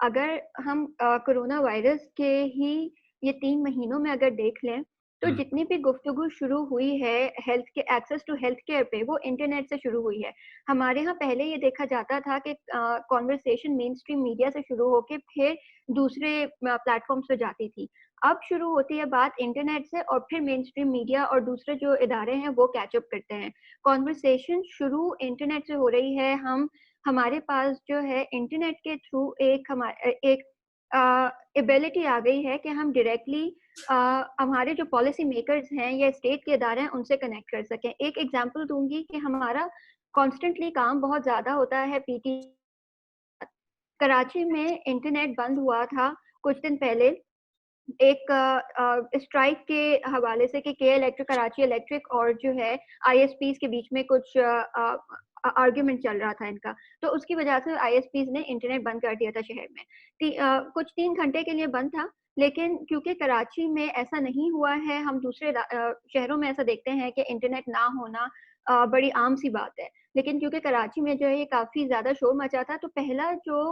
اگر ہم corona virus کے ہی یہ 3 مہینوں میں اگر دیکھ لیں تو جتنی بھی گفتگو شروع ہوئی ہے ہیلتھ کے ایکسیس ٹو ہیلتھ کیئر پہ وہ انٹرنیٹ سے شروع ہوئی ہے. ہمارے ہاں پہلے یہ دیکھا جاتا تھا کہ کانورسیشن مین اسٹریم میڈیا سے شروع ہو کے پھر دوسرے پلیٹ فارمس پہ جاتی تھی. اب شروع ہوتی ہے بات انٹرنیٹ سے اور پھر مین اسٹریم میڈیا اور دوسرے جو ادارے ہیں وہ کیچ اپ کرتے ہیں. کانورسیشن شروع انٹرنیٹ سے ہو رہی ہے. ہمارے پاس جو ہے انٹرنیٹ کے تھرو ایک ایبلٹی آ گئی ہے کہ ہم ڈائریکٹلی ہمارے جو پالیسی میکرز ہیں یا اسٹیٹ کے ادارے ہیں ان سے کنیکٹ کر سکیں. ایک ایگزامپل دوں گی کہ ہمارا کانسٹنٹلی کام بہت زیادہ ہوتا ہے پی ٹی. کراچی میں انٹرنیٹ بند ہوا تھا کچھ دن پہلے ایک اسٹرائک کے حوالے سے کہ الیکٹرک کراچی الیکٹرک اور جو ہے آئی ایس پیز کے بیچ میں کچھ آرگیومنٹ چل رہا تھا ان کا. تو اس کی وجہ سے آئی ایس پیز نے انٹرنیٹ بند کر دیا تھا شہر میں. کچھ 3 گھنٹے کے لیے بند تھا لیکن کیونکہ کراچی میں ایسا نہیں ہوا ہے, ہم دوسرے شہروں میں ایسا دیکھتے ہیں کہ انٹرنیٹ نہ ہونا بڑی عام سی بات ہے, لیکن کیونکہ کراچی میں جو ہے یہ کافی زیادہ شور مچا تھا تو پہلا جو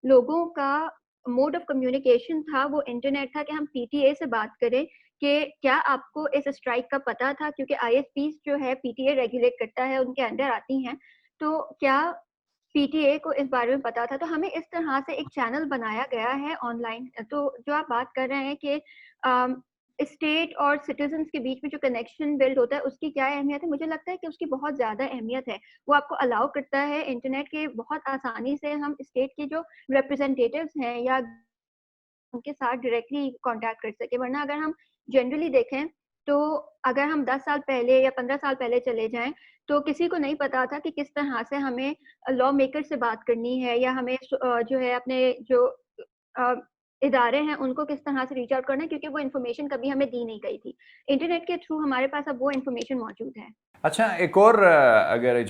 لوگوں کا موڈ آف کمیونیکیشن تھا وہ انٹرنیٹ تھا کہ ہم پی ٹی اے سے بات کریں کہ کیا آپ کو اس اسٹرائک کا پتا تھا, کیونکہ آئی ایس پیز جو ہے پی ٹی اے ریگولیٹ کرتا ہے ان کے انڈر آتی ہیں, تو کیا پی ٹی اے کو اس بارے میں پتا تھا. تو ہمیں اس طرح سے ایک چینل بنایا گیا ہے آن لائن. تو جو آپ بات کر رہے ہیں کہ اسٹیٹ اور سٹیزنس کے بیچ میں جو کنیکشن بلڈ ہوتا ہے اس کی کیا اہمیت ہے, مجھے لگتا ہے کہ اس کی بہت زیادہ اہمیت ہے. وہ آپ کو الاؤ کرتا ہے انٹرنیٹ کے بہت آسانی سے ہم اسٹیٹ کے جو ریپرزینٹیٹیوز ہیں یا ان کے ساتھ ڈائریکٹلی کانٹیکٹ کر سکے. ورنہ اگر ہم جنرلی دیکھیں تو اگر ہم 10 سال پہلے یا 15 سال پہلے چلے جائیں تو کسی کو نہیں پتا تھا کہ کس طرح سے ہمیں لا میکر سے بات کرنی ہے یا ہمیں جو ہے اپنے جو ادارے ہیں ان کو کس طرح سے ریچ آؤٹ کرنا ہے, کیونکہ وہ انفارمیشن کبھی ہمیں دی نہیں گئی تھی. انٹرنیٹ کے تھرو ہمارے پاس اب وہ انفارمیشن موجود ہے. اچھا, ایک اور اگر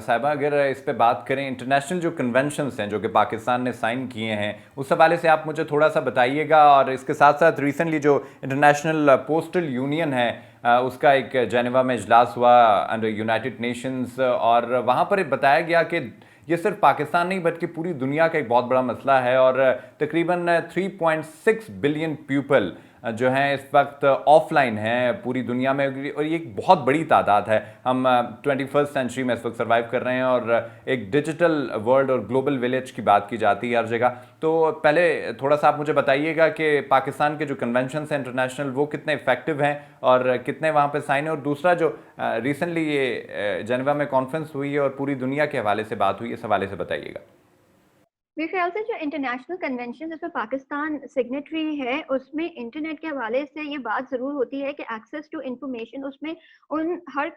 صاحبہ اگر اس پہ بات کریں, انٹرنیشنل جو کنونشنز ہیں جو کہ پاکستان نے سائن کیے ہیں اس حوالے سے آپ مجھے تھوڑا سا بتائیے گا, اور اس کے ساتھ ساتھ ریسنٹلی جو انٹرنیشنل پوسٹل یونین ہے اس کا ایک جنیوا میں اجلاس ہوا انڈر یونائٹڈ نیشنز, اور وہاں پر بتایا گیا کہ یہ صرف پاکستان نہیں بلکہ پوری دنیا کا ایک بہت بڑا مسئلہ ہے, اور تقریباً 3.6 بلین پیپل جو ہیں اس وقت آف لائن ہیں پوری دنیا میں, اور یہ ایک بہت بڑی تعداد ہے. ہم 21st سینچری میں اس وقت سروائیو کر رہے ہیں اور ایک ڈیجیٹل ورلڈ اور گلوبل ولیج کی بات کی جاتی ہے ہر جگہ. تو پہلے تھوڑا سا آپ مجھے بتائیے گا کہ پاکستان کے جو کنونشنس ہیں انٹرنیشنل وہ کتنے افیکٹو ہیں اور کتنے وہاں پہ سائن ہیں, اور دوسرا جو ریسنٹلی یہ جنیوا میں کانفرنس ہوئی ہے اور پوری دنیا کے حوالے سے بات ہوئی, اس حوالے سے بتائیے گا. میرے خیال سے جو انٹرنیشنل کنونشن جس میں پاکستان سگنیٹری ہے اس میں انٹرنیٹ کے حوالے سے یہ بات ضرور ہوتی ہے کہ ایکسیس ٹو انفارمیشن اس میں ان ہر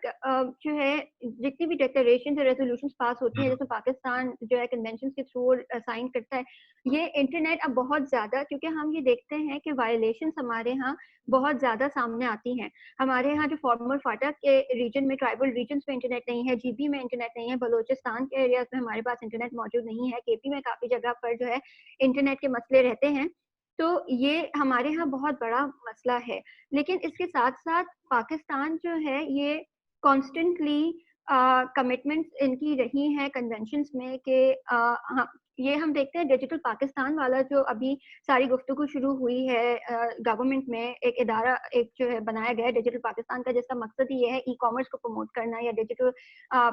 جو ہے جتنی بھی ڈیکلریشن ریزولوشنس پاس ہوتی ہیں جیسے پاکستان جو ہے کنونشن کے تھرو سائن کرتا ہے, یہ انٹرنیٹ اب بہت زیادہ, کیونکہ ہم یہ دیکھتے ہیں کہ وائلیشنس ہمارے ہاں بہت زیادہ سامنے آتی ہیں. ہمارے ہاں جو فارمر فاٹا کے ریجن میں ٹرائبل ریجنس میں انٹرنیٹ نہیں ہے, جی بی میں انٹرنیٹ نہیں ہے, بلوچستان کے ایریاز میں ہمارے پاس انٹرنیٹ موجود نہیں ہے, کے پی میں کافی جگہ پر جو ہے انٹرنیٹ کے مسئلے رہتے ہیں. تو یہ ہمارے ہاں بہت بڑا مسئلہ ہے. لیکن اس کے ساتھ ساتھ پاکستان جو ہے یہ کانسٹنٹلی کمٹمنٹس ان کی رہی ہیں کنونشنس میں کہ یہ ہم دیکھتے ہیں ڈیجیٹل پاکستان والا جو ابھی ساری گفتگو شروع ہوئی ہے گورنمنٹ میں, ایک ادارہ ایک جو ہے بنایا گیا ہے ڈیجیٹل پاکستان کا, جس کا مقصد یہ ہے ای کامرس کو پروموٹ کرنا یا ڈیجیٹل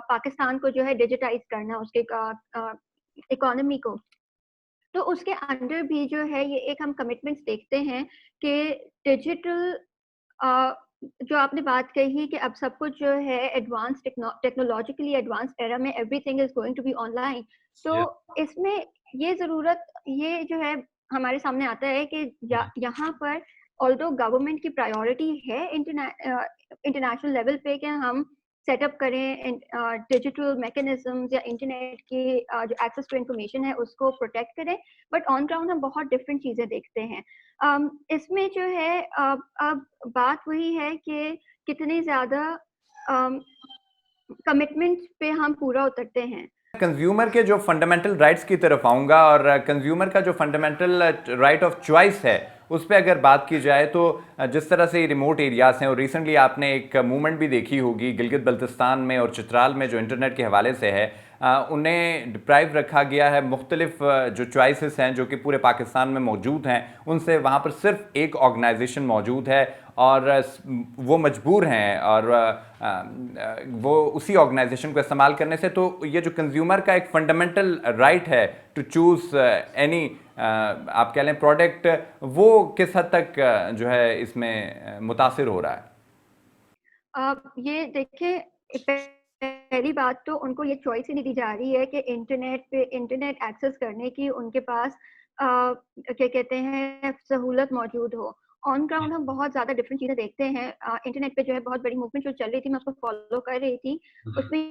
پاکستان کو جو ہے ڈیجیٹائز کرنا اس کے اکانومی کو. تو اس کے انڈر بھی جو ہے یہ ایک ہم کمٹمنٹس دیکھتے ہیں کہ ڈیجیٹل جو آپ نے بات کہی کہ اب سب کچھ جو ہے ایڈوانس ٹیکنالوجیکلی ایڈوانس ایرا میں everything is going to be online. تو اس میں یہ ضرورت یہ جو ہے ہمارے سامنے آتا ہے کہ یہاں پر آلدو گورنمنٹ کی پرائیورٹی ہے انٹرنیشنل لیول پہ کہ ہم سیٹ اپ کریں ڈیجیٹل میکینزمز یا انٹرنیٹ کی جو ایکسیس ٹو انفارمیشن ہے اس کو پروٹیکٹ کریں, بٹ آن گراؤنڈ ہم بہت ڈفرینٹ چیزیں دیکھتے ہیں. اس میں جو ہے اب بات وہی ہے کہ کتنی زیادہ کمٹمنٹ پہ ہم پورا اترتے ہیں. کنزیومر کے جو فنڈامنٹل رائٹس کی طرف آؤں گا, اور کنزیومر کا جو فنڈامنٹل رائٹ آف چوائس ہے اس پہ اگر بات کی جائے تو جس طرح سے ریموٹ ایریاز ہیں, اور ریسنٹلی آپ نے ایک موومنٹ بھی دیکھی ہوگی گلگت بلتستان میں اور چترال میں جو انٹرنیٹ کے حوالے سے ہے, انہیں ڈپرائیو رکھا گیا ہے. مختلف جو چوائسز ہیں جو کہ پورے پاکستان میں موجود ہیں ان سے وہاں پر صرف ایک آرگنائزیشن موجود ہے اور وہ مجبور ہیں اور وہ اسی آرگنائزیشن کو استعمال کرنے سے. تو یہ جو کنزیومر کا ایک فنڈامنٹل رائٹ ہے ٹو چوز اینی آپ کہہ لیں پروڈکٹ, وہ کس حد تک جو ہے اس میں متاثر ہو رہا ہے؟ یہ دیکھیں, پہلی بات تو ان کو یہ چوائس ہی نہیں دی جا رہی ہے کہ انٹرنیٹ پہ انٹرنیٹ ایکسیس کرنے کی ان کے پاس کیا کہتے ہیں سہولت موجود ہو. آن گراؤنڈ ہم بہت زیادہ ڈفرینٹ چیزیں دیکھتے ہیں. انٹرنیٹ پہ جو ہے بہت بڑی موومنٹ جو چل رہی تھی, میں اس کو فالو کر رہی تھی, اس میں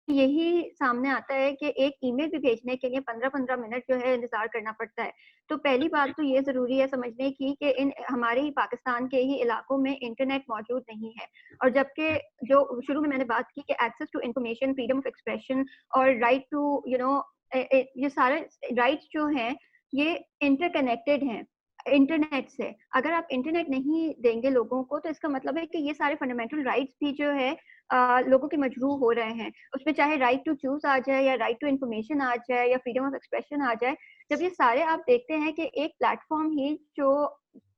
یہی سامنے آتا ہے کہ ایک ای میل بھی بھیجنے کے لیے 15 منٹ جو ہے انتظار کرنا پڑتا ہے. تو پہلی بات تو یہ ضروری ہے سمجھنے کی کہ ہمارے ہی پاکستان کے ہی علاقوں میں انٹرنیٹ موجود نہیں ہے. اور جبکہ جو شروع میں نے بات کی کہ access to information, freedom of expression اور رائٹ ٹو یہ سارے رائٹس جو ہیں یہ انٹر کنیکٹڈ ہیں انٹرنیٹ سے. اگر آپ انٹرنیٹ نہیں دیں گے لوگوں کو تو اس کا مطلب ہے کہ یہ سارے فنڈامنٹل رائٹس بھی جو ہے لوگوں کے مجروح ہو رہے ہیں. اس میں چاہے رائٹ ٹو چوز آ جائے یا رائٹ ٹو انفارمیشن آ جائے یا فریڈم آف ایکسپریشن آ جائے. جب یہ سارے آپ دیکھتے ہیں کہ ایک پلیٹ فارم ہی, جو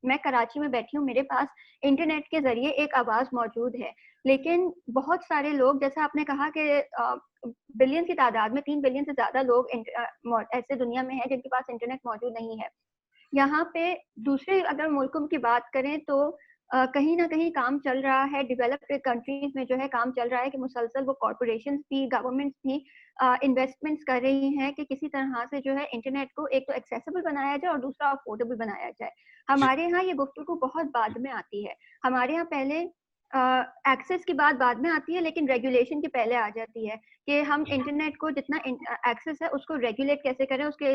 میں کراچی میں بیٹھی ہوں, میرے پاس انٹرنیٹ کے ذریعے ایک آواز موجود ہے, لیکن بہت سارے لوگ, جیسا آپ نے کہا کہ بلین کی تعداد میں 3 بلین سے زیادہ لوگ ایسے دنیا میں ہیں جن کے پاس انٹرنیٹ موجود نہیں ہے. یہاں پہ دوسرے اگر ملکوں کی بات کریں تو کہیں نہ کہیں کام چل رہا ہے, ڈیولپڈ کنٹریز میں جو ہے کام چل رہا ہے کہ مسلسل وہ کارپوریشنز بھی, گورنمنٹس بھی انویسٹمنٹس کر رہی ہیں کہ کسی طرح سے جو ہے انٹرنیٹ کو ایک تو ایکسیسیبل بنایا جائے اور دوسرا افورڈیبل بنایا جائے. ہمارے یہاں یہ گفتگو بہت بعد میں آتی ہے. ہمارے یہاں پہلے ایکسیس کی بات بعد میں آتی ہے لیکن ریگولیشن کے پہلے آ جاتی ہے کہ ہم انٹرنیٹ کو جتنا ایکسیس ہے اس کو ریگولیٹ کیسے کریں, اس کے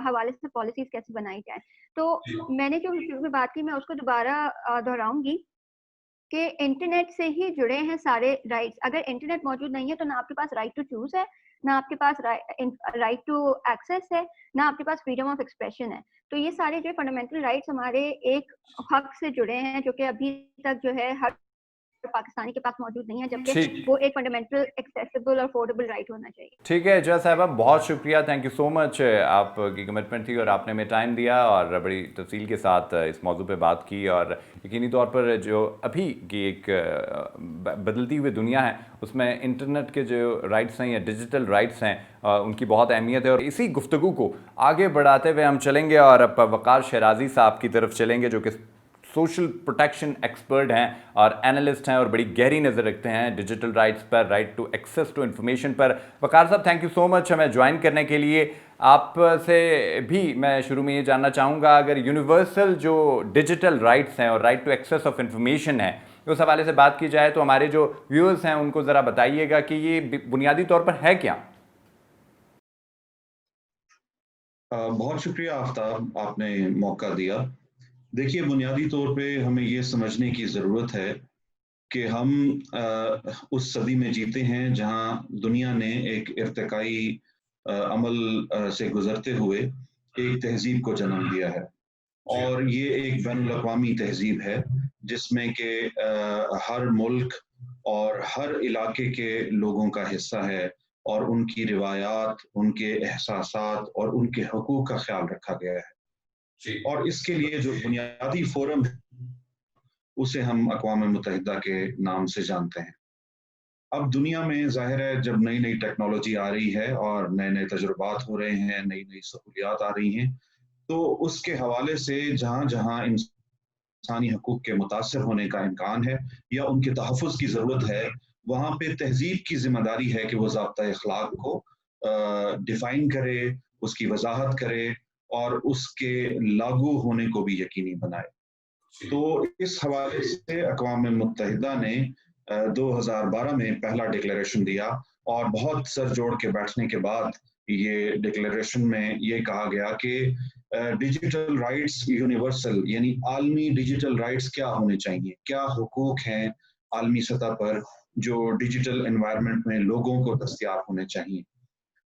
حوالے سے پالیسیز کیسے بنائی جائیں. تو میں نے جو شروع میں بات کی میں اس کو دوبارہ دہراؤں گی کہ انٹرنیٹ سے ہی جڑے ہیں سارے رائٹس. اگر انٹرنیٹ موجود نہیں ہے تو نہ آپ کے پاس رائٹ ٹو چوز ہے, نہ آپ کے پاس رائٹ ٹو ایکسیس ہے, نہ آپ کے پاس فریڈم آف ایکسپریشن ہے. تو یہ سارے جو فنڈامنٹل رائٹس ہمارے ایک حق سے جڑے ہیں جو کہ ابھی تک جو ہے ہر پاکستانی کے پاس موجود نہیں ہے, جبکہ وہ ایک فنڈامنٹل ایکسیسیبل اور افورڈیبل رائٹ ہونا چاہیے. ٹھیک ہے جا صاحبہ, بہت شکریہ, تھینک یو سو مچ. آپ کی کمٹمنٹ تھی اور آپ نے ہمیں ٹائم دیا اور بڑی تفصیل کے ساتھ اس موضوع پہ بات کی. اور یقینی طور پر جو ابھی کی ایک بدلتی ہوئی دنیا ہے اس میں انٹرنیٹ کے جو رائٹس ہیں یا ڈیجیٹل رائٹس ہیں ان کی بہت اہمیت ہے. اور اسی گفتگو کو آگے بڑھاتے ہوئے ہم چلیں گے اور اب وقار شیرازی صاحب کی طرف چلیں گے جو کہ سوشل پروٹیکشن ایکسپرٹ ہیں اور اینالسٹ ہیں اور بڑی گہری نظر رکھتے ہیں ڈیجیٹل رائٹس پر, right to access to information پر. Waqar sahab thank you so مچ ہمیں جوائن کرنے کے لیے. آپ سے بھی میں شروع میں یہ جاننا چاہوں گا, اگر یونیورسل جو ڈیجیٹل رائٹس ہیں اور right to access of information ہے اس حوالے سے بات کی جائے تو ہمارے جو ویورز ہیں ان کو ذرا بتائیے گا کہ یہ بنیادی طور پر ہے کیا؟ بہت شکریہ آفتاب, آپ نے موقع دیا. دیکھیے, بنیادی طور پہ ہمیں یہ سمجھنے کی ضرورت ہے کہ ہم اس صدی میں جیتے ہیں جہاں دنیا نے ایک ارتقائی عمل سے گزرتے ہوئے ایک تہذیب کو جنم دیا ہے, اور یہ ایک بین الاقوامی تہذیب ہے جس میں کہ ہر ملک اور ہر علاقے کے لوگوں کا حصہ ہے اور ان کی روایات, ان کے احساسات اور ان کے حقوق کا خیال رکھا گیا ہے. اور اس کے لیے جو بنیادی فورم ہے اسے ہم اقوام متحدہ کے نام سے جانتے ہیں. اب دنیا میں ظاہر ہے جب نئی نئی ٹیکنالوجی آ رہی ہے اور نئے نئے تجربات ہو رہے ہیں, نئی نئی سہولیات آ رہی ہیں, تو اس کے حوالے سے جہاں جہاں انسانی حقوق کے متاثر ہونے کا امکان ہے یا ان کے تحفظ کی ضرورت ہے, وہاں پہ تہذیب کی ذمہ داری ہے کہ وہ ضابطۂ اخلاق کو ڈیفائن کرے, اس کی وضاحت کرے اور اس کے لاگو ہونے کو بھی یقینی بنائے. تو اس حوالے سے اقوام متحدہ نے 2012 میں پہلا ڈکلیریشن دیا اور بہت سر جوڑ کے بیٹھنے کے بعد یہ ڈکلیریشن میں یہ کہا گیا کہ ڈیجیٹل رائٹس یونیورسل, یعنی عالمی ڈیجیٹل رائٹس کیا ہونے چاہیے, کیا حقوق ہیں عالمی سطح پر جو ڈیجیٹل انوائرمنٹ میں لوگوں کو دستیاب ہونے چاہیے.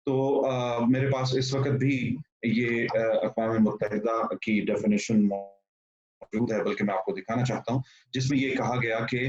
تو میرے پاس اس وقت بھی یہ اقوام متحدہ کی ڈیفینیشن موجود ہے, بلکہ میں آپ کو دکھانا چاہتا ہوں, جس میں یہ کہا گیا کہ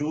2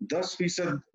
10%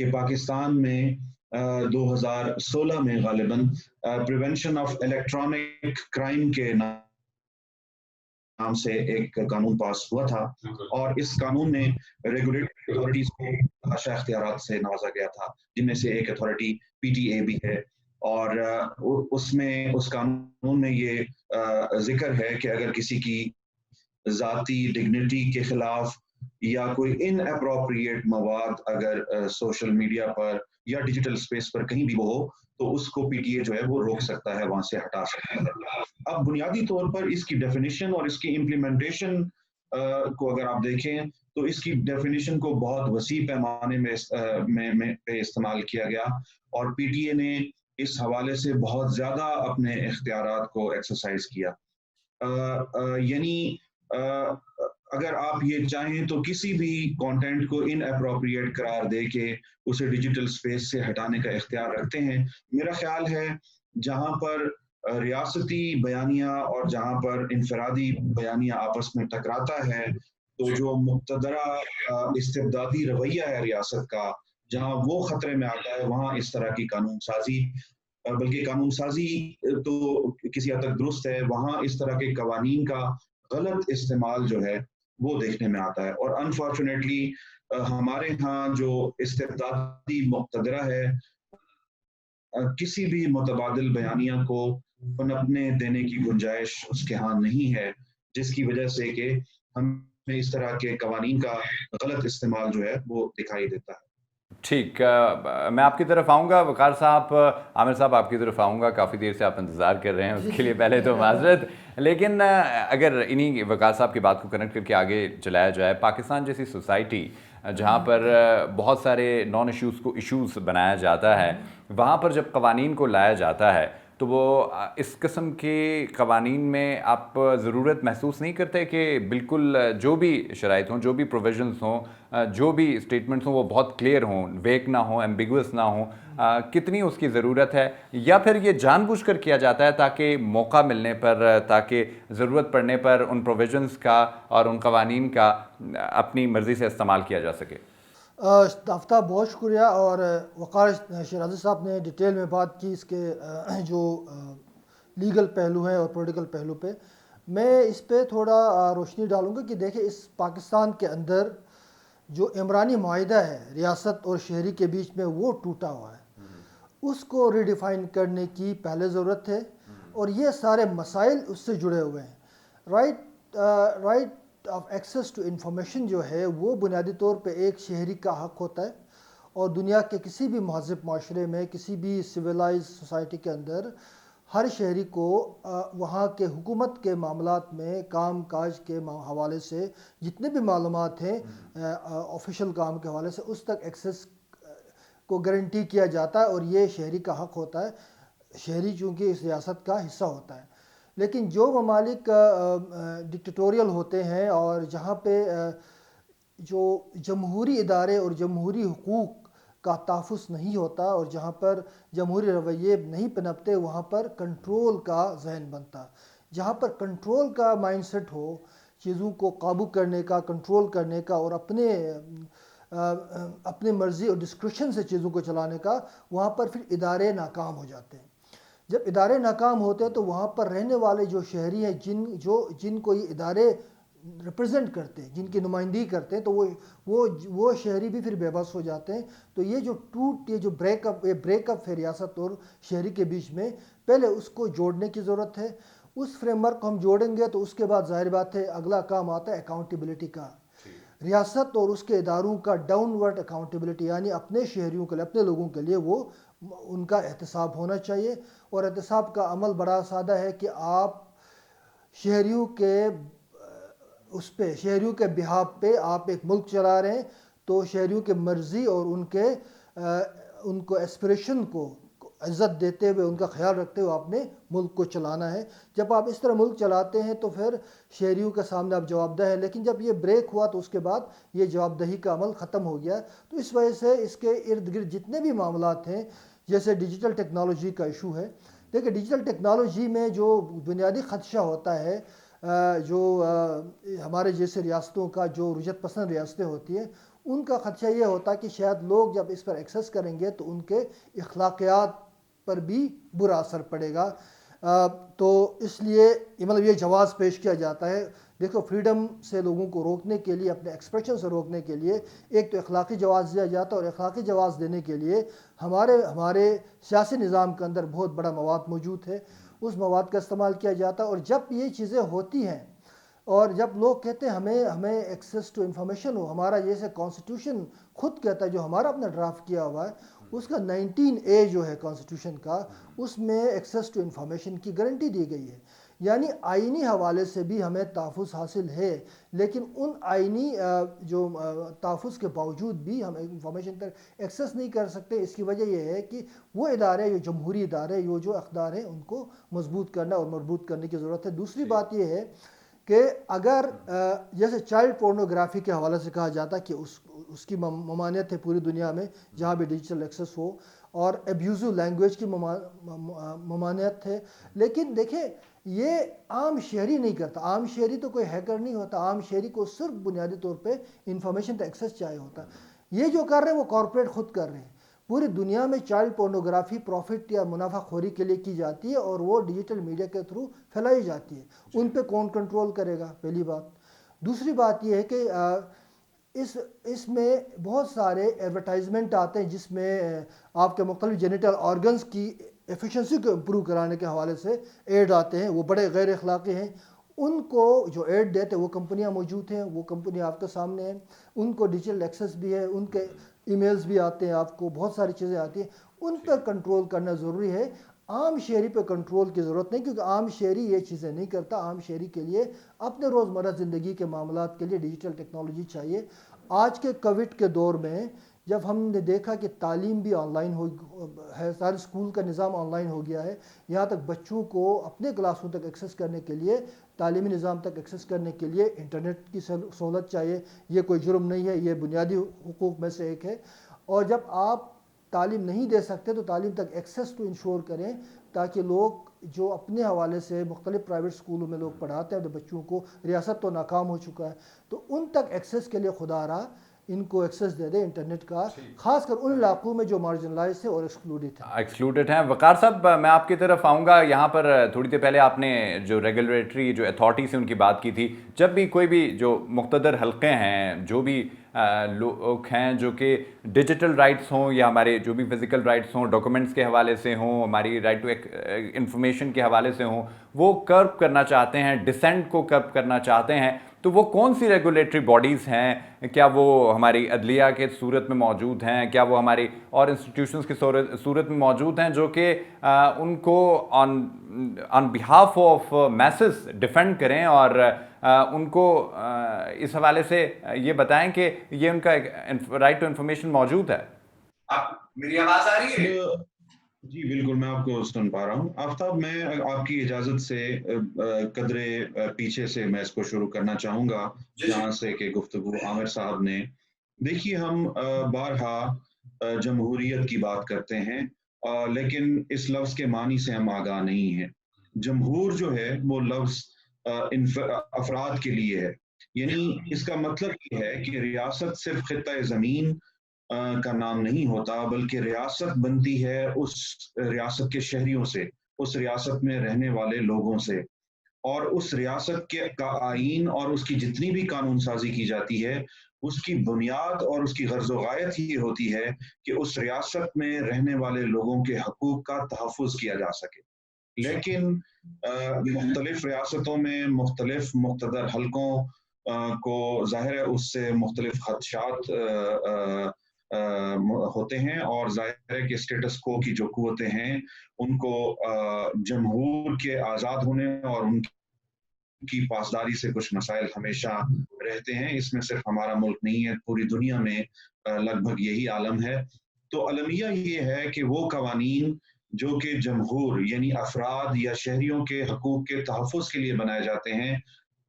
کہ پاکستان میں 2016 میں غالباً پریونشن آف الیکٹرانک کرائم کے نام سے ایک قانون پاس ہوا تھا، اور اس قانون میں ریگولیٹری اتھارٹیز کو بادشاہ اختیارات سے نوازا گیا تھا، جن میں سے ایک اتھارٹی پی ٹی اے بھی ہے، اور اس قانون میں یہ ذکر ہے کہ اگر کسی کی ذاتی ڈگنیٹی کے خلاف یا کوئی ان اپروپریٹ مواد اگر سوشل میڈیا پر یا ڈیجیٹل سپیس پر کہیں بھی وہ ہو تو اس کو پی ٹی اے جو ہے وہ روک سکتا ہے، وہاں سے ہٹا سکتا ہے۔ اب بنیادی طور پر اس کی ڈیفینیشن اور اس کی امپلیمنٹیشن کو اگر آپ دیکھیں تو اس کی ڈیفینیشن کو بہت وسیع پیمانے میں پہ استعمال کیا گیا، اور پی ٹی اے نے اس حوالے سے بہت زیادہ اپنے اختیارات کو ایکسرسائز کیا۔ یعنی اگر آپ یہ چاہیں تو کسی بھی کانٹینٹ کو ان اپروپریٹ قرار دے کے اسے ڈیجیٹل سپیس سے ہٹانے کا اختیار رکھتے ہیں۔ میرا خیال ہے جہاں پر ریاستی بیانیہ اور جہاں پر انفرادی بیانیہ آپس میں ٹکراتا ہے تو جو مقتدرہ استبدادی رویہ ہے ریاست کا، جہاں وہ خطرے میں آتا ہے وہاں اس طرح کی قانون سازی، بلکہ قانون سازی تو کسی حد تک درست ہے، وہاں اس طرح کے قوانین کا غلط استعمال جو ہے وہ دیکھنے میں آتا ہے۔ اور انفارچونیٹلی ہمارے ہاں جو استبدادی مقتدرہ ہے کسی بھی متبادل بیانیہ کو پنپنے دینے کی گنجائش اس کے ہاں نہیں ہے، جس کی وجہ سے کہ ہمیں اس طرح کے قوانین کا غلط استعمال جو ہے وہ دکھائی دیتا ہے۔ ٹھیک، میں آپ کی طرف آؤں گا وقار صاحب، عامر صاحب آپ کی طرف آؤں گا، کافی دیر سے آپ انتظار کر رہے ہیں، اس کے لیے پہلے تو معذرت، لیکن اگر انہی وقار صاحب کی بات کو کنیکٹ کر کے آگے چلایا جائے، پاکستان جیسی سوسائٹی جہاں پر بہت سارے نان ایشوز کو ایشوز بنایا جاتا ہے، وہاں پر جب قوانین کو لایا جاتا ہے تو وہ اس قسم کے قوانین میں آپ ضرورت محسوس نہیں کرتے کہ بالکل جو بھی شرائط ہوں، جو بھی پروویژنز ہوں، جو بھی اسٹیٹمنٹس ہوں وہ بہت کلیئر ہوں، ویک نہ ہوں، ایمبیگوس نہ ہوں؟ کتنی اس کی ضرورت ہے، یا پھر یہ جان بوجھ کر کیا جاتا ہے تاکہ موقع ملنے پر، تاکہ ضرورت پڑنے پر ان پروویژنز کا اور ان قوانین کا اپنی مرضی سے استعمال کیا جا سکے؟ آفتاب بہت شکریہ، اور وقار شیرازی صاحب نے ڈیٹیل میں بات کی اس کے جو لیگل پہلو ہیں اور پولیٹیکل پہلو پہ۔ میں اس پہ تھوڑا روشنی ڈالوں گا کہ دیکھیں اس پاکستان کے اندر جو عمرانی معاہدہ ہے ریاست اور شہری کے بیچ میں وہ ٹوٹا ہوا ہے، اس کو ریڈیفائن کرنے کی پہلے ضرورت ہے، اور یہ سارے مسائل اس سے جڑے ہوئے ہیں۔ Right of access to information جو ہے وہ بنیادی طور پہ ایک شہری کا حق ہوتا ہے، اور دنیا کے کسی بھی مہذب معاشرے میں، کسی بھی سویلائز سوسائٹی کے اندر ہر شہری کو وہاں کے حکومت کے معاملات میں کام کاج کے حوالے سے جتنے بھی معلومات ہیں آفیشیل کام کے حوالے سے اس تک ایکسیس کو گارنٹی کیا جاتا ہے، اور یہ شہری کا حق ہوتا ہے، شہری چونکہ اس ریاست کا حصہ ہوتا ہے۔ لیکن جو ممالک ڈکٹیٹوریل ہوتے ہیں اور جہاں پہ جو جمہوری ادارے اور جمہوری حقوق کا تحفظ نہیں ہوتا اور جہاں پر جمہوری رویے نہیں پنپتے، وہاں پر کنٹرول کا ذہن بنتا۔ جہاں پر کنٹرول کا مائنڈ سیٹ ہو، چیزوں کو قابو کرنے کا، کنٹرول کرنے کا، اور اپنے مرضی اور ڈسکریشن سے چیزوں کو چلانے کا، وہاں پر پھر ادارے ناکام ہو جاتے ہیں۔ جب ادارے ناکام ہوتے ہیں تو وہاں پر رہنے والے جو شہری ہیں جن کو یہ ادارے ریپرزینٹ کرتے ہیں، جن کی نمائندگی کرتے ہیں، تو وہ شہری بھی پھر بے بس ہو جاتے ہیں۔ تو یہ جو بریک اپ ہے ریاست اور شہری کے بیچ میں، پہلے اس کو جوڑنے کی ضرورت ہے۔ اس فریم ورک کو ہم جوڑیں گے تو اس کے بعد ظاہر بات ہے اگلا کام آتا ہے اکاؤنٹیبلٹی کا۔ ریاست اور اس کے اداروں کا ڈاؤن ورڈ اکاؤنٹیبلٹی، یعنی اپنے شہریوں کے لیے، اپنے لوگوں کے لیے وہ ان کا احتساب ہونا چاہیے۔ اور احتساب کا عمل بڑا سادہ ہے کہ آپ شہریوں کے بہاف پہ آپ ایک ملک چلا رہے ہیں، تو شہریوں کے مرضی اور ان کو ایسپریشن کو عزت دیتے ہوئے، ان کا خیال رکھتے ہوئے آپ نے ملک کو چلانا ہے۔ جب آپ اس طرح ملک چلاتے ہیں تو پھر شہریوں کے سامنے آپ جواب دہ ہیں، لیکن جب یہ بریک ہوا تو اس کے بعد یہ جواب دہی کا عمل ختم ہو گیا۔ تو اس وجہ سے اس کے ارد گرد جتنے بھی معاملات ہیں، جیسے ڈیجیٹل ٹیکنالوجی کا ایشو ہے، دیکھیں ڈیجیٹل ٹیکنالوجی میں جو بنیادی خدشہ ہوتا ہے، جو ہمارے جیسے ریاستوں کا جو رجعت پسند ریاستیں ہوتی ہیں، ان کا خدشہ یہ ہوتا ہے کہ شاید لوگ جب اس پر ایکسیس کریں گے تو ان کے اخلاقیات پر بھی برا اثر پڑے گا. تو اس لیے مطلب یہ جواز پیش کیا جاتا ہے. دیکھو فریڈم سے لوگوں کو روکنے کے لیے، اپنے ایکسپریشن سے روکنے کے لیے ایک تو اخلاقی جواز دیا جاتا ہے، اور اخلاقی جواز دینے کے لیے ہمارے سیاسی نظام کے اندر بہت بڑا مواد موجود ہے. اس مواد کا استعمال کیا جاتا ہے. اور جب یہ چیزیں ہوتی ہیں اور جب لوگ کہتے ہیں ہمیں ایکسیس ٹو انفارمیشن ہو، ہمارا جیسے کانسٹیٹیوشن خود کہتا ہے، جو ہمارا اپنا ڈرافٹ کیا ہوا ہے اس کا 19A جو ہے کانسٹیٹیوشن کا، اس میں ایکسیس ٹو انفارمیشن کی گارنٹی دی گئی ہے. یعنی آئینی حوالے سے بھی ہمیں تحفظ حاصل ہے، لیکن ان آئینی جو تحفظ کے باوجود بھی ہم انفارمیشن تک ایکسیس نہیں کر سکتے. اس کی وجہ یہ ہے کہ وہ ادارے، جو جمہوری ادارے، جو اقدار ہیں، ان کو مضبوط کرنا اور مربوط کرنے کی ضرورت ہے. دوسری بات یہ ہے کہ اگر جیسے چائلڈ پورنوگرافی کے حوالے سے کہا جاتا ہے کہ اس کی ممانعت ہے پوری دنیا میں جہاں بھی ڈیجیٹل ایکسیس ہو، اور ایبیوزو لینگویج کی ممانعت ہے. لیکن دیکھیں یہ عام شہری نہیں کرتا. عام شہری تو کوئی ہیکر نہیں ہوتا. عام شہری کو صرف بنیادی طور پہ انفارمیشن کا ایکسیس چاہیے ہوتا. یہ جو کر رہے ہیں وہ کارپوریٹ خود کر رہے ہیں. پوری دنیا میں چائلڈ پورنوگرافی پروفٹ یا منافع خوری کے لیے کی جاتی ہے، اور وہ ڈیجیٹل میڈیا کے تھرو پھیلائی جاتی ہے. ان پہ کون کنٹرول کرے گا، پہلی بات. دوسری بات یہ ہے کہ اس میں بہت سارے ایڈورٹائزمنٹ آتے ہیں جس میں آپ کے مختلف جینیٹل آرگنز کی ایفیشنسی کو امپروو کرانے کے حوالے سے ایڈ آتے ہیں. وہ بڑے غیر اخلاقی ہیں. ان کو جو ایڈ دیتے وہ کمپنیاں موجود ہیں، وہ کمپنیاں آپ کے سامنے ہیں، ان کو ڈیجیٹل ایکسیس بھی ہے، ان کے ای میلز بھی آتے ہیں، آپ کو بہت ساری چیزیں آتی ہیں. ان پر کنٹرول کرنا ضروری ہے. عام شہری پہ کنٹرول کی ضرورت نہیں، کیونکہ عام شہری یہ چیزیں نہیں کرتا. عام شہری کے لیے اپنے روزمرہ زندگی کے معاملات کے لیے ڈیجیٹل ٹیکنالوجی چاہیے. آج کے کووڈ کے دور میں جب ہم نے دیکھا کہ تعلیم بھی آن لائن ہے، سارے اسکول کا نظام آن لائن ہو گیا ہے، یہاں تک بچوں کو اپنے کلاسوں تک ایکسیس کرنے کے لیے، تعلیمی نظام تک ایکسیس کرنے کے لیے انٹرنیٹ کی سہولت چاہیے. یہ کوئی جرم نہیں ہے، یہ بنیادی حقوق میں سے ایک ہے. اور جب آپ تعلیم نہیں دے سکتے تو تعلیم تک ایکسیس تو انشور کریں، تاکہ لوگ جو اپنے حوالے سے مختلف پرائیویٹ اسکولوں میں لوگ پڑھاتے ہیں تو بچوں کو، ریاست تو ناکام ہو چکا ہے، تو ان تک ایکسیس کے لیے خدا رہا ان کو ایکسیس دے دیں انٹرنیٹ کا، خاص کر ان علاقوں میں جو مارجنلائز ہیں اور ایکسکلوڈڈ ہیں. وقار صاحب میں آپ کی طرف آؤں گا. یہاں پر تھوڑی دیر پہلے آپ نے جو ریگولیٹری جو اتھارٹی سے ان کی بات کی تھی. جب بھی کوئی بھی جو مقتدر حلقے ہیں، جو بھی لوگ ہیں جو کہ ڈیجیٹل رائٹس ہوں یا ہمارے جو بھی فزیکل رائٹس ہوں، ڈاکومنٹس کے حوالے سے ہوں، ہماری رائٹ ٹو انفارمیشن کے حوالے سے ہوں، وہ کرب کرنا چاہتے ہیں، ڈسینٹ کو کرب کرنا چاہتے ہیں، تو وہ کون سی ریگولیٹری باڈیز ہیں؟ کیا وہ ہماری عدلیہ کے صورت میں موجود ہیں؟ کیا وہ ہماری اور انسٹیٹیوشنز کی صورت میں موجود ہیں جو کہ ان کو آن بہاف آف میسز ڈیفینڈ کریں اور ان کو اس حوالے سے یہ بتائیں کہ یہ ان کا رائٹ ٹو انفارمیشن موجود ہے؟ میری آواز آ رہی ہے؟ جی بالکل، میں آپ کو سن پا رہا ہوں. آفتاب، میں آپ کی اجازت سے قدرے پیچھے سے میں اس کو شروع کرنا چاہوں گا جہاں سے کہ گفتگو عامر صاحب نے. دیکھیے، ہم بارہا جمہوریت کی بات کرتے ہیں، لیکن اس لفظ کے معنی سے ہم آگاہ نہیں ہیں. جمہور جو ہے وہ لفظ افراد کے لیے ہے. یعنی اس کا مطلب یہ ہے کہ ریاست صرف خطہ زمین کا نام نہیں ہوتا، بلکہ ریاست بنتی ہے اس ریاست کے شہریوں سے، اس ریاست میں رہنے والے لوگوں سے. اور اس ریاست کا آئین اور اس کی جتنی بھی قانون سازی کی جاتی ہے، اس کی بنیاد اور اس کی غرض و غایت یہ ہوتی ہے کہ اس ریاست میں رہنے والے لوگوں کے حقوق کا تحفظ کیا جا سکے. لیکن مختلف ریاستوں میں مختلف مقتدر حلقوں کو ظاہر ہے اس سے مختلف خدشات ہوتے ہیں، اور ظاہر ہے کہ اسٹیٹس کو کی جو قوتیں ہیں ان کو جمہور کے آزاد ہونے اور ان کی پاسداری سے کچھ مسائل ہمیشہ رہتے ہیں. اس میں صرف ہمارا ملک نہیں ہے، پوری دنیا میں لگ بھگ یہی عالم ہے. تو المیہ یہ ہے کہ وہ قوانین جو کہ جمہور یعنی افراد یا شہریوں کے حقوق کے تحفظ کے لیے بنائے جاتے ہیں،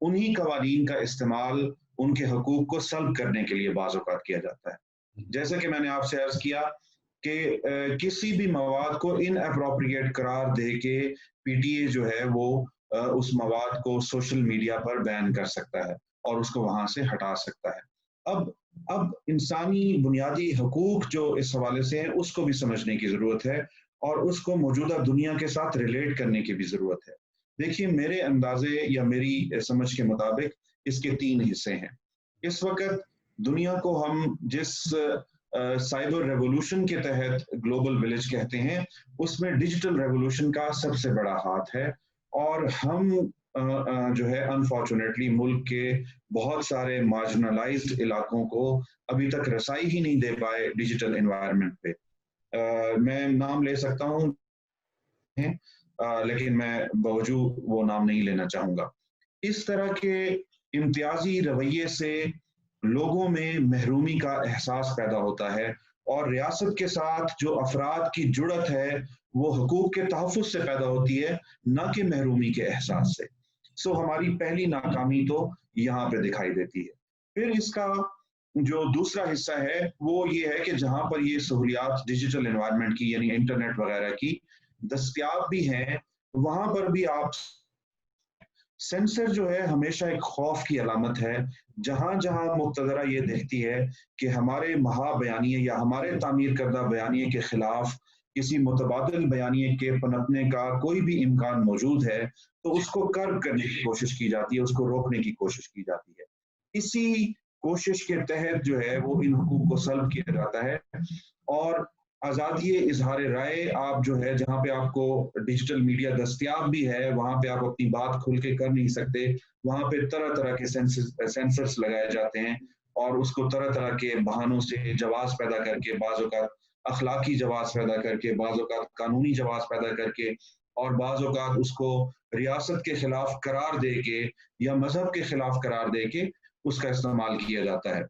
انہی قوانین کا استعمال ان کے حقوق کو سلب کرنے کے لیے بعض اوقات کیا جاتا ہے. جیسا کہ میں نے آپ سے عرض کیا کہ کسی بھی مواد کو ان اپروپریٹ قرار دے کے پی ٹی اے جو ہے وہ اس مواد کو سوشل میڈیا پر بین کر سکتا ہے اور اس کو وہاں سے ہٹا سکتا ہے. اب اب انسانی بنیادی حقوق جو اس حوالے سے ہیں اس کو بھی سمجھنے کی ضرورت ہے اور اس کو موجودہ دنیا کے ساتھ ریلیٹ کرنے کی بھی ضرورت ہے. دیکھیے میرے اندازے یا میری سمجھ کے مطابق اس کے 3 حصے ہیں. اس وقت دنیا کو ہم جس سائبر ریولوشن کے تحت گلوبل ولیج کہتے ہیں اس میں ڈیجیٹل ریولوشن کا سب سے بڑا ہاتھ ہے اور ہم جو ہے انفارچونیٹلی ملک کے بہت سارے مارجنلائزڈ علاقوں کو ابھی تک رسائی ہی نہیں دے پائے ڈیجیٹل انوائرمنٹ پہ. میں نام لے سکتا ہوں لیکن میں باوجود وہ نام نہیں لینا چاہوں گا. اس طرح کے امتیازی رویے سے لوگوں میں محرومی کا احساس پیدا ہوتا ہے اور ریاست کے ساتھ جو افراد کی جڑت ہے وہ حقوق کے تحفظ سے پیدا ہوتی ہے نہ کہ محرومی کے احساس سے. ہماری پہلی ناکامی تو یہاں پہ دکھائی دیتی ہے. پھر اس کا جو دوسرا حصہ ہے وہ یہ ہے کہ جہاں پر یہ سہولیات ڈیجیٹل انوائرمنٹ کی یعنی انٹرنیٹ وغیرہ کی دستیاب بھی ہیں وہاں پر بھی آپ سینسر جو ہے ہمیشہ ایک خوف کی علامت ہے. جہاں جہاں مقتدرہ یہ دیکھتی ہے کہ ہمارے مہا بیانیے یا ہمارے تعمیر کردہ بیانیے کے خلاف کسی متبادل بیانیے کے پنپنے کا کوئی بھی امکان موجود ہے تو اس کو کرب کرنے کی کوشش کی جاتی ہے, اس کو روکنے کی کوشش کی جاتی ہے. اسی کوشش کے تحت جو ہے وہ ان حقوق کو سلب کیا جاتا ہے اور آزادی اظہار رائے آپ جو ہے جہاں پہ آپ کو ڈیجیٹل میڈیا دستیاب بھی ہے وہاں پہ آپ اپنی بات کھل کے کر نہیں سکتے. وہاں پہ طرح طرح کے سینسرز لگائے جاتے ہیں اور اس کو طرح طرح کے بہانوں سے جواز پیدا کر کے بعض اوقات اخلاقی جواز پیدا کر کے بعض اوقات قانونی جواز پیدا کر کے اور بعض اوقات اس کو ریاست کے خلاف قرار دے کے یا مذہب کے خلاف قرار دے کے اس کا استعمال کیا جاتا ہے.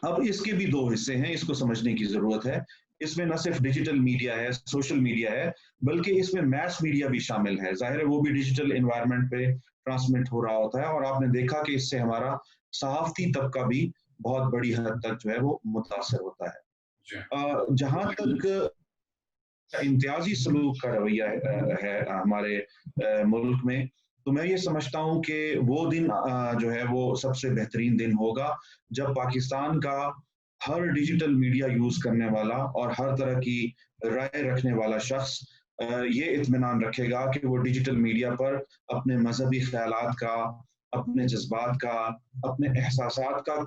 اب اس کے بھی 2 حصے ہیں, اس کو سمجھنے کی ضرورت ہے. اس میں نہ صرف ڈیجیٹل میڈیا ہے, سوشل میڈیا ہے, بلکہ اس میں میس میڈیا بھی شامل ہے. ظاہر ہے وہ بھی ڈیجیٹل انوائرمنٹ پہ ٹرانسمٹ ہو رہا ہوتا ہے اور آپ نے دیکھا کہ اس سے ہمارا صحافتی طبقہ بھی بہت بڑی حد تک جو ہے وہ متاثر ہوتا ہے. جہاں تک امتیازی سلوک کا رویہ ہے ہمارے ملک میں تو میں یہ سمجھتا ہوں کہ وہ دن جو ہے وہ سب سے بہترین دن ہوگا جب پاکستان کا ہر ڈیجیٹل میڈیا یوز کرنے والا اور ہر طرح کی رائے رکھنے والا شخص یہ اطمینان رکھے گا کہ وہ ڈیجیٹل میڈیا پر اپنے مذہبی خیالات کا, اپنے جذبات کا, اپنے احساسات کا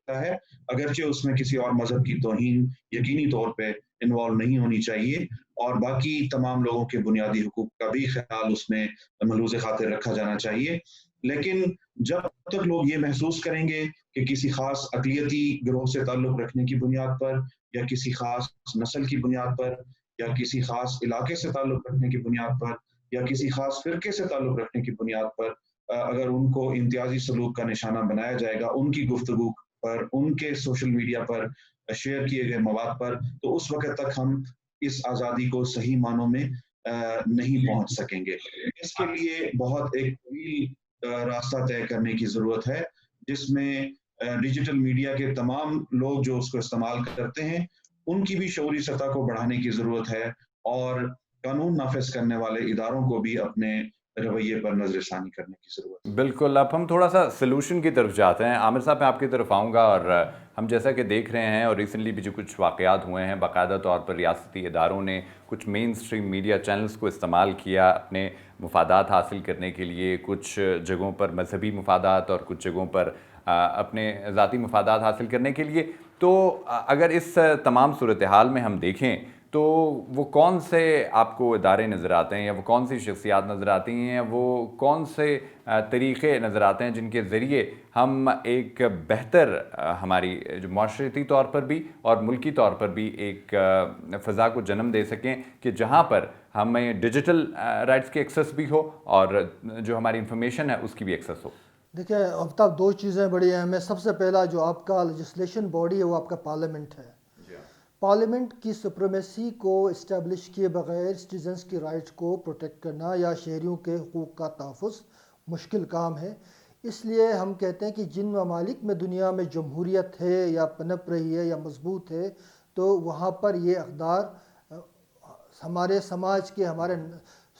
ہے اگرچہ اس میں کسی اور مذہب کی توہین یقینی طور پہ انوالو نہیں ہونی چاہیے اور باقی تمام لوگوں کے بنیادی حقوق کا بھی خیال اس میں ملحوظ خاطر رکھا جانا چاہیے. لیکن جب تک لوگ یہ محسوس کریں گے کہ کسی خاص اقلیتی گروہ سے تعلق رکھنے کی بنیاد پر یا کسی خاص نسل کی بنیاد پر یا کسی خاص علاقے سے تعلق رکھنے کی بنیاد پر یا کسی خاص فرقے سے تعلق رکھنے کی بنیاد پر اگر ان کو امتیازی سلوک کا نشانہ بنایا جائے گا ان کی گفتگو پر, ان کے سوشل میڈیا پر شیئر کیے گئے مواد پر, تو اس وقت تک ہم اس آزادی کو صحیح معنوں میں نہیں پہنچ سکیں گے. اس کے لیے بہت ایک طویل راستہ طے کرنے کی ضرورت ہے جس میں ڈیجیٹل میڈیا کے تمام لوگ جو اس کو استعمال کرتے ہیں ان کی بھی شعوری سطح کو بڑھانے کی ضرورت ہے اور قانون نافذ کرنے والے اداروں کو بھی اپنے رویے پر نظر ثانی کرنے کی ضرورت ہے. بالکل. اب ہم تھوڑا سا سلوشن کی طرف جاتے ہیں. عامر صاحب میں آپ کی طرف آؤں گا اور ہم جیسا کہ دیکھ رہے ہیں اور ریسنٹلی بھی جو کچھ واقعات ہوئے ہیں باقاعدہ طور پر ریاستی اداروں نے کچھ مین سٹریم میڈیا چینلز کو استعمال کیا اپنے مفادات حاصل کرنے کے لیے, کچھ جگہوں پر مذہبی مفادات اور کچھ جگہوں پر اپنے ذاتی مفادات حاصل کرنے کے لیے. تو اگر اس تمام صورتحال میں ہم دیکھیں تو وہ کون سے آپ کو ادارے نظر آتے ہیں یا وہ کون سی شخصیات نظر آتی ہیں یا وہ کون سے طریقے نظر آتے ہیں جن کے ذریعے ہم ایک بہتر ہماری جو معاشرتی طور پر بھی اور ملکی طور پر بھی ایک فضا کو جنم دے سکیں کہ جہاں پر ہمیں ڈیجیٹل رائٹس کی ایکسیس بھی ہو اور جو ہماری انفارمیشن ہے اس کی بھی ایکسیس ہو؟ دیکھیں آفتاب 2 چیزیں بڑی اہم ہیں. سب سے پہلا جو آپ کا لیجسلیشن باڈی ہے وہ آپ کا پارلیمنٹ ہے. پارلیمنٹ کی سپریمیسی کو اسٹیبلش کیے بغیر سٹیزنز کی رائٹس کو پروٹیکٹ کرنا یا شہریوں کے حقوق کا تحفظ مشکل کام ہے. اس لیے ہم کہتے ہیں کہ جن ممالک میں دنیا میں جمہوریت ہے یا پنپ رہی ہے یا مضبوط ہے تو وہاں پر یہ اقدار ہمارے سماج کے ہمارے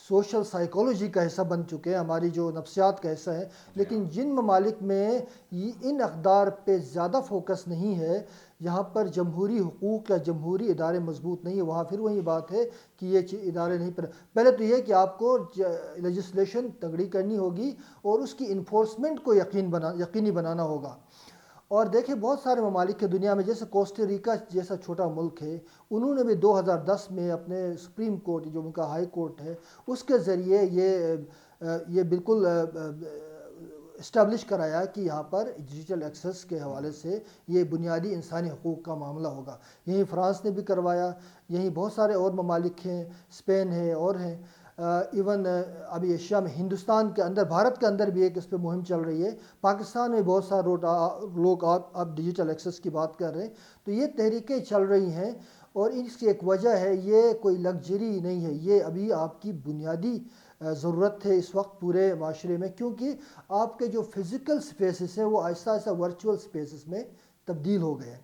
سوشل سائیکولوجی کا حصہ بن چکے ہیں، ہماری جو نفسیات کا حصہ ہے، لیکن جن ممالک میں ان اقدار پہ زیادہ فوکس نہیں ہے، جہاں پر جمہوری حقوق یا جمہوری ادارے مضبوط نہیں ہیں، وہاں پھر وہی بات ہے کہ یہ ادارے نہیں پہلے تو یہ کہ آپ کو لیجسلیشن تگڑی کرنی ہوگی اور اس کی انفورسمنٹ کو یقینی بنانا ہوگا۔ اور دیکھیں بہت سارے ممالک کے دنیا میں، جیسے کوسٹاریکا جیسا چھوٹا ملک ہے، انہوں نے بھی 2010 میں اپنے سپریم کورٹ جو ان کا ہائی کورٹ ہے اس کے ذریعے یہ بالکل اسٹیبلش کرایا کہ یہاں پر ڈیجیٹل ایکسیس کے حوالے سے یہ بنیادی انسانی حقوق کا معاملہ ہوگا۔ یہیں فرانس نے بھی کروایا، یہیں بہت سارے اور ممالک ہیں، اسپین ہے اور ہیں، ایون ابھی ایشیا میں ہندوستان کے اندر، بھارت کے اندر بھی ایک اس پہ مہم چل رہی ہے، پاکستان میں بہت سارے لوگ اب ڈیجیٹل ایکسیس کی بات کر رہے ہیں۔ تو یہ تحریکیں چل رہی ہیں اور اس کی ایک وجہ ہے، یہ کوئی لگژری نہیں ہے، یہ ابھی آپ کی بنیادی ضرورت ہے اس وقت پورے معاشرے میں، کیونکہ آپ کے جو فزیکل سپیسز ہیں وہ آہستہ آہستہ ورچوئل سپیسز میں تبدیل ہو گئے ہیں۔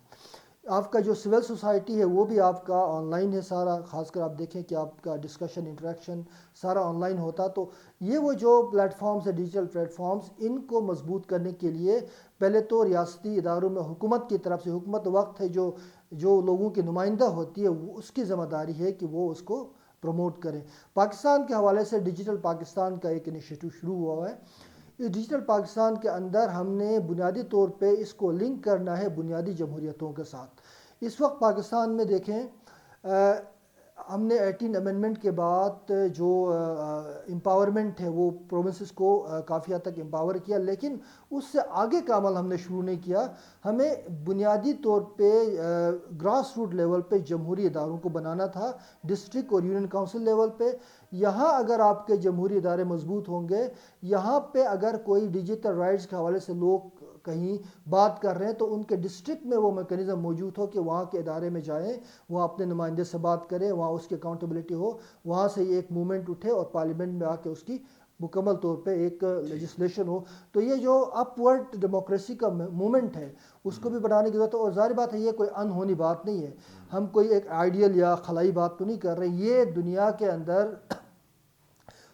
آپ کا جو سول سوسائٹی ہے وہ بھی آپ کا آن لائن ہے سارا، خاص کر آپ دیکھیں کہ آپ کا ڈسکشن انٹریکشن سارا آن لائن ہوتا۔ تو یہ وہ جو پلیٹ فارمز ہے، ڈیجیٹل پلیٹ فارمز، ان کو مضبوط کرنے کے لیے پہلے تو ریاستی اداروں میں حکومت کی طرف سے، حکومت وقت ہے جو لوگوں کی نمائندہ ہوتی ہے، اس کی ذمہ داری ہے کہ وہ اس کو پروموٹ کریں۔ پاکستان کے حوالے سے ڈیجیٹل پاکستان کا ایک انیشیٹو شروع ہوا ہے۔ اس ڈیجیٹل پاکستان کے اندر ہم نے بنیادی طور پہ اس کو لنک کرنا ہے بنیادی جمہوریتوں کے ساتھ۔ اس وقت پاکستان میں دیکھیں ہم نے 18 امینڈمنٹ کے بعد جو امپاورمنٹ ہے وہ پروونسز کو کافی حد تک امپاور کیا، لیکن اس سے آگے کا عمل ہم نے شروع نہیں کیا۔ ہمیں بنیادی طور پہ گراس روٹ لیول پہ جمہوری اداروں کو بنانا تھا، ڈسٹرکٹ اور یونین کونسل لیول پہ۔ یہاں اگر آپ کے جمہوری ادارے مضبوط ہوں گے، یہاں پہ اگر کوئی ڈیجیٹل رائٹس کے حوالے سے لوگ کہیں بات کر رہے ہیں تو ان کے ڈسٹرکٹ میں وہ میکانزم موجود ہو کہ وہاں کے ادارے میں جائیں، وہاں اپنے نمائندے سے بات کریں، وہاں اس کی اکاؤنٹیبلٹی ہو، وہاں سے ایک موومنٹ اٹھے اور پارلیمنٹ میں آ کے اس کی مکمل طور پہ ایک لیجسلیشن ہو۔ تو یہ جو اپ ورڈ ڈیموکریسی کا مومنٹ ہے اس کو بھی بڑھانے کی ضرورت ہے۔ اور ظاہر بات ہے یہ کوئی انہونی بات نہیں ہے، ہم کوئی ایک آئیڈیل یا خلائی بات تو نہیں کر رہے، یہ دنیا کے اندر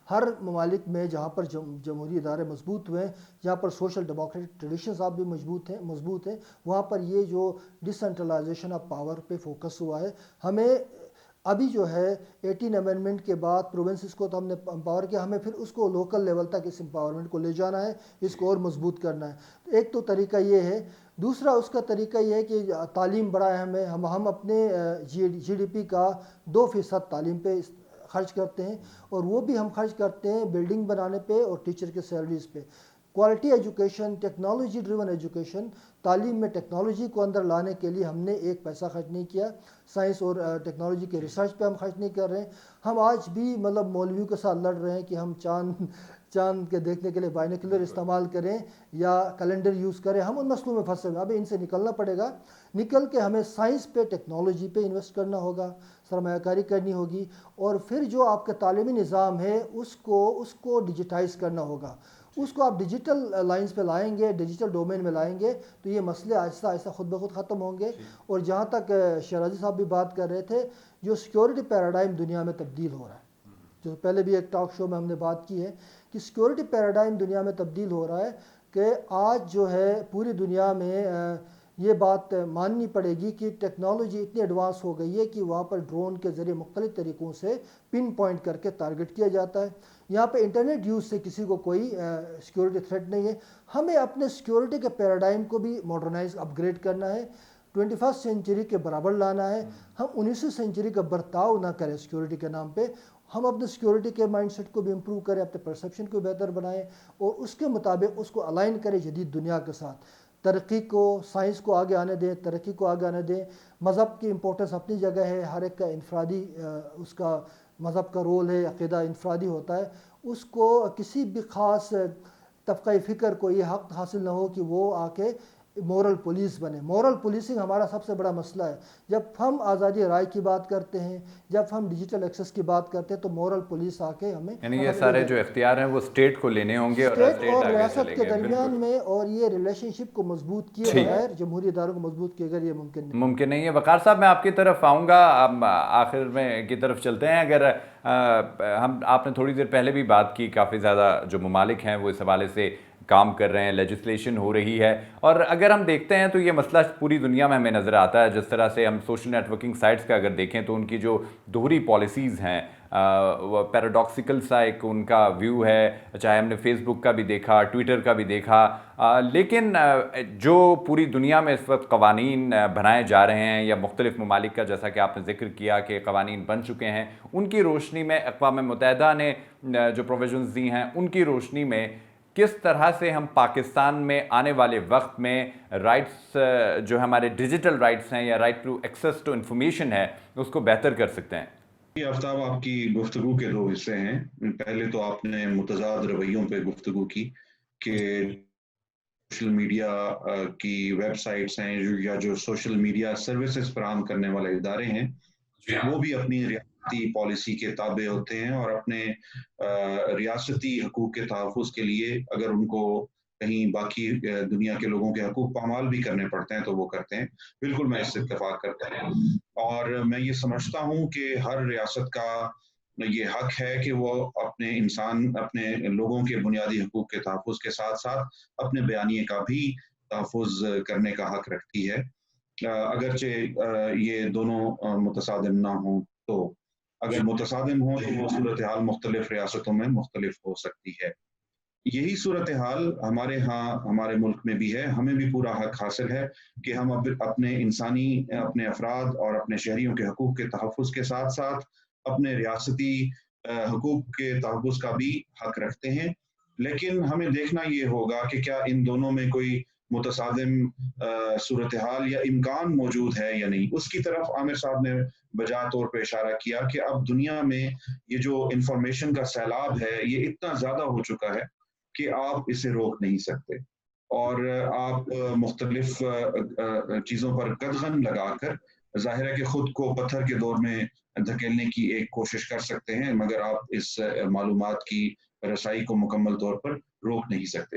ہر ممالک میں جہاں پر جمہوری ادارے مضبوط ہوئے ہیں، جہاں پر سوشل ڈیموکریٹک ٹریڈیشنز آپ بھی مضبوط ہیں، وہاں پر یہ جو ڈی سینٹرلائزیشن آف پاور پہ فوکس ہوا ہے۔ ہمیں ابھی جو ہے 18 امینڈمنٹ کے بعد پروونسز کو تو ہم نے امپاور کیا، ہمیں پھر اس کو لوکل لیول تک اس امپاورمنٹ کو لے جانا ہے، اس کو اور مضبوط کرنا ہے۔ ایک تو طریقہ یہ ہے، دوسرا اس کا طریقہ یہ ہے کہ تعلیم بڑا اہم ہے۔ ہم اپنے جی ڈی پی کا 2% تعلیم پہ خرچ کرتے ہیں، اور وہ بھی ہم خرچ کرتے ہیں بلڈنگ بنانے پہ اور ٹیچر کے سیلریز پہ۔ Quality education, technology driven education, تعلیم میں ٹیکنالوجی کو اندر لانے کے لیے ہم نے ایک پیسہ خرچ نہیں کیا۔ سائنس اور ٹیکنالوجی کے ریسرچ پہ ہم خرچ نہیں کر رہے ہیں۔ ہم آج بھی مولویوں کے ساتھ لڑ رہے ہیں کہ ہم چاند کے دیکھنے کے لیے بائنوکولر استعمال کریں یا کیلنڈر یوز کریں۔ ہم ان مسئلوں میں پھنسے ہوئے، ابھی ان سے نکلنا پڑے گا۔ نکل کے ہمیں سائنس پہ، ٹیکنالوجی پہ انویسٹ کرنا ہوگا، سرمایہ کاری کرنی ہوگی، اور پھر جو آپ کا تعلیمی نظام ہے اس کو ڈیجیٹائز کرنا ہوگا۔ اس کو آپ ڈیجیٹل لائنز پہ لائیں گے، ڈیجیٹل ڈومین میں لائیں گے تو یہ مسئلے آہستہ آہستہ خود بخود ختم ہوں گے۔ اور جہاں تک شیرازی صاحب بھی بات کر رہے تھے، جو سیکیورٹی پیراڈائم دنیا میں تبدیل ہو رہا ہے، جو پہلے بھی ایک ٹاک شو میں ہم نے بات کی ہے کہ سیکیورٹی پیراڈائم دنیا میں تبدیل ہو رہا ہے، کہ آج جو ہے پوری دنیا میں یہ بات ماننی پڑے گی کہ ٹیکنالوجی اتنی ایڈوانس ہو گئی ہے کہ وہاں پر ڈرون کے ذریعے مختلف طریقوں سے پن پوائنٹ کر کے ٹارگٹ کیا جاتا ہے۔ یہاں پہ انٹرنیٹ یوز سے کسی کو کوئی سیکیورٹی تھریٹ نہیں ہے۔ ہمیں اپنے سیکیورٹی کے پیراڈائم کو بھی ماڈرنائز اپ گریڈ کرنا ہے، 21 سینچری کے برابر لانا ہے۔ ہم 19ویں سینچری کا برتاؤ نہ کریں سیکیورٹی کے نام پہ، ہم اپنے سیکیورٹی کے مائنڈ سیٹ کو بھی امپروو کریں، اپنے پرسیپشن کو بہتر بنائیں اور اس کے مطابق اس کو الائن کریں جدید دنیا کے ساتھ۔ ترقی کو، سائنس کو آگے آنے دیں، ترقی کو آگے آنے دیں۔ مذہب کی امپورٹنس اپنی جگہ ہے، ہر ایک کا انفرادی اس کا مذہب کا رول ہے، عقیدہ انفرادی ہوتا ہے۔ اس کو کسی بھی خاص طبقہ فکر کو یہ حق حاصل نہ ہو کہ وہ آ کے مورل پولیس بنے۔ مورل پولیسنگ ہمارا سب سے بڑا مسئلہ ہے۔ جب ہم آزادی رائے کی بات کرتے ہیں، جب ہم ڈیجیٹل ایکسیس کی بات کرتے ہیں تو مورل پولیس آ کے ہمیں، یعنی یہ سارے جو اختیار ہیں وہ اسٹیٹ کو لینے ہوں گے، اسٹیٹ اور ریاست کے درمیان میں، اور یہ ریلیشن شپ کو مضبوط کیے بغیر، جمہوری اداروں کو مضبوط کیے بغیر یہ ممکن نہیں ہے۔ وقار صاحب میں آپ کی طرف آؤں گا، اب آخر میں کی طرف چلتے ہیں۔ اگر آپ نے تھوڑی دیر پہلے بھی بات کی، کافی زیادہ جو ممالک ہیں وہ اس حوالے سے کام کر رہے ہیں، لیجسلیشن ہو رہی ہے، اور اگر ہم دیکھتے ہیں تو یہ مسئلہ پوری دنیا میں ہمیں نظر آتا ہے. جس طرح سے ہم سوشل نیٹ ورکنگ سائٹس کا اگر دیکھیں تو ان کی جو دوہری پالیسیز ہیں، وہ پیراڈاکسیکل سا ایک ان کا ویو ہے، چاہے ہم نے فیس بک کا بھی دیکھا، ٹویٹر کا بھی دیکھا، لیکن جو پوری دنیا میں اس وقت قوانین بنائے جا رہے ہیں یا مختلف ممالک کا، جیسا کہ آپ نے ذکر کیا کہ قوانین بن چکے ہیں، ان کی روشنی میں اقوام متحدہ نے جو پروویژنز دی ہیں ان کی روشنی میں کس طرح سے ہم پاکستان میں آنے والے وقت میں رائٹس جو ہمارے ڈیجیٹل رائٹس ہیں یا right to access to information ہے اس کو بہتر کر سکتے ہیں؟ یہ آفتاب، آپ کی گفتگو کے دو حصے ہیں. پہلے تو آپ نے متضاد رویوں پہ گفتگو کی کہ سوشل میڈیا کی ویب سائٹس ہیں یا جو سوشل میڈیا سروسز فراہم کرنے والے ادارے ہیں وہ بھی اپنی ریاستی پالیسی کے تابع ہوتے ہیں اور اپنے ریاستی حقوق کے تحفظ کے لیے اگر ان کو کہیں باقی دنیا کے لوگوں کے حقوق پامال بھی کرنے پڑتے ہیں تو وہ کرتے ہیں. بالکل میں اس سے اتفاق کرتا ہوں، اور میں یہ سمجھتا ہوں کہ ہر ریاست کا یہ حق ہے کہ وہ اپنے لوگوں کے بنیادی حقوق کے تحفظ کے ساتھ ساتھ اپنے بیانیے کا بھی تحفظ کرنے کا حق رکھتی ہے، اگرچہ یہ دونوں متصادم نہ ہوں. تو اگر متصادم ہوں تو وہ صورتحال مختلف ریاستوں میں مختلف ہو سکتی ہے. یہی صورتحال ہمارے ملک میں بھی ہے. ہمیں بھی پورا حق حاصل ہے کہ ہم اپنے افراد اور اپنے شہریوں کے حقوق کے تحفظ کے ساتھ ساتھ اپنے ریاستی حقوق کے تحفظ کا بھی حق رکھتے ہیں. لیکن ہمیں دیکھنا یہ ہوگا کہ کیا ان دونوں میں کوئی متصادم صورتحال یا امکان موجود ہے یا نہیں. اس کی طرف عامر صاحب نے بجا طور پہ اشارہ کیا کہ اب دنیا میں یہ جو انفارمیشن کا سیلاب ہے یہ اتنا زیادہ ہو چکا ہے کہ آپ اسے روک نہیں سکتے، اور آپ مختلف چیزوں پر قدغن لگا کر ظاہر ہے کہ خود کو پتھر کے دور میں دھکیلنے کی ایک کوشش کر سکتے ہیں، مگر آپ اس معلومات کی رسائی کو مکمل طور پر روک نہیں سکتے.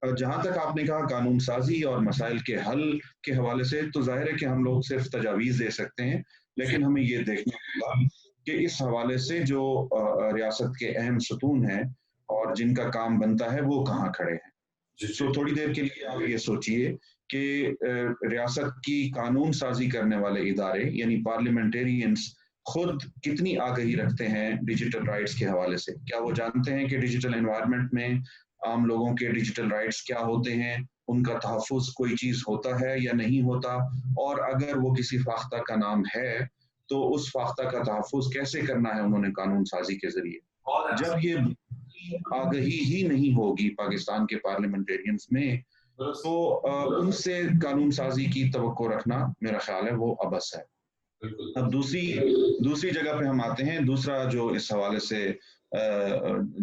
جہاں تک آپ نے کہا قانون سازی اور مسائل کے حل کے حوالے سے، تو ظاہر ہے کہ ہم لوگ صرف تجاویز دے سکتے ہیں، لیکن ہمیں یہ دیکھنا ہوگا کہ اس حوالے سے جو ریاست کے اہم ستون ہیں اور جن کا کام بنتا ہے وہ کہاں کھڑے ہیں. تو تھوڑی دیر کے لیے آپ یہ سوچئے کہ ریاست کی قانون سازی کرنے والے ادارے یعنی پارلیمنٹیرینز خود کتنی آگہی رکھتے ہیں ڈیجیٹل رائٹس کے حوالے سے. کیا وہ جانتے ہیں کہ ڈیجیٹل انوائرمنٹ میں عام لوگوں کے ڈیجیٹل رائٹس کیا ہوتے ہیں، ان کا تحفظ کوئی چیز ہوتا ہے یا نہیں ہوتا، اور اگر وہ کسی فاختہ کا نام ہے تو اس فاختہ کا تحفظ کیسے کرنا ہے انہوں نے قانون سازی کے ذریعے. جب یہ آگہی ہی نہیں ہوگی پاکستان کے پارلیمنٹیرینز میں تو ان سے قانون سازی کی توقع رکھنا میرا خیال ہے وہ عبث ہے. اب دوسری جگہ پہ ہم آتے ہیں. دوسرا جو اس حوالے سے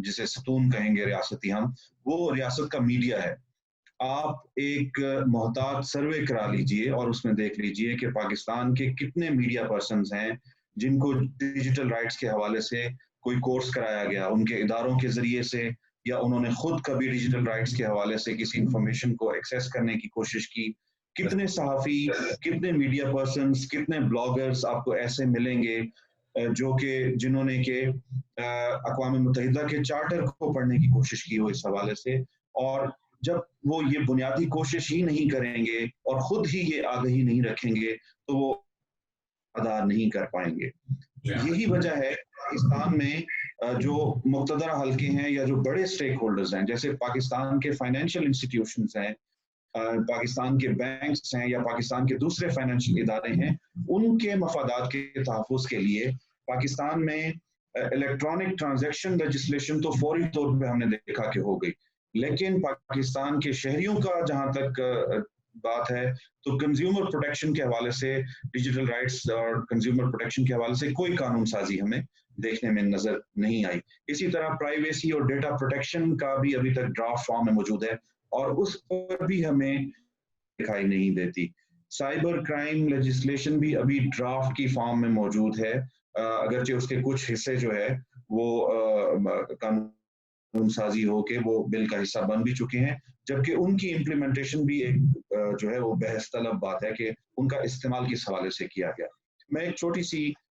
جسے ستون کہیں گے ریاستی ہم، وہ ریاست کا میڈیا ہے. آپ ایک محتاط سروے کرا لیجئے اور اس میں دیکھ لیجئے کہ پاکستان کے کتنے میڈیا پرسنز ہیں جن کو ڈیجیٹل رائٹس کے حوالے سے کوئی کورس کرایا گیا ان کے اداروں کے ذریعے سے، یا انہوں نے خود کبھی ڈیجیٹل رائٹس کے حوالے سے کسی انفارمیشن کو ایکسیس کرنے کی کوشش کی. کتنے صحافی، کتنے میڈیا پرسنز، کتنے بلاگرز آپ کو ایسے ملیں گے جنہوں نے کہ اقوام متحدہ کے چارٹر کو پڑھنے کی کوشش کی ہو اس حوالے سے، اور جب وہ یہ بنیادی کوشش ہی نہیں کریں گے اور خود ہی یہ آگہی نہیں رکھیں گے تو وہ ادا نہیں کر پائیں گے. یہی وجہ ہے پاکستان میں جو مقتدر حلقے ہیں یا جو بڑے سٹیک ہولڈرز ہیں، جیسے پاکستان کے فائنینشیل انسٹیٹیوشنز ہیں، پاکستان کے بینکس ہیں یا پاکستان کے دوسرے فائنینشیل ادارے ہیں، ان کے مفادات کے تحفظ کے لیے پاکستان میں الیکٹرانک ٹرانزیکشن لیجسلیشن تو فوری طور پہ ہم نے دیکھا کہ ہو گئی، لیکن پاکستان کے شہریوں کا جہاں تک بات ہے تو کنزیومر پروٹیکشن کے حوالے سے، ڈیجیٹل رائٹس اور کنزیومر پروٹیکشن کے حوالے سے کوئی قانون سازی ہمیں دیکھنے میں نظر نہیں آئی. اسی طرح پرائیویسی اور ڈیٹا پروٹیکشن کا بھی ابھی تک ڈرافٹ فارم میں موجود ہے اور اس پر بھی ہمیں دکھائی نہیں دیتی. سائبر کرائم لیجسلیشن بھی ابھی ڈرافٹ کی فارم میں موجود ہے، اگرچہ اس کے کچھ حصے جو ہے وہ قانون سازی ہو کے وہ بل کا حصہ بن بھی چکے ہیں، جبکہ ان کی امپلیمنٹیشن بھی ایک جو ہے وہ بحث طلب بات ہے کہ ان کا استعمال کس حوالے سے کیا گیا. میں ایک چھوٹی سی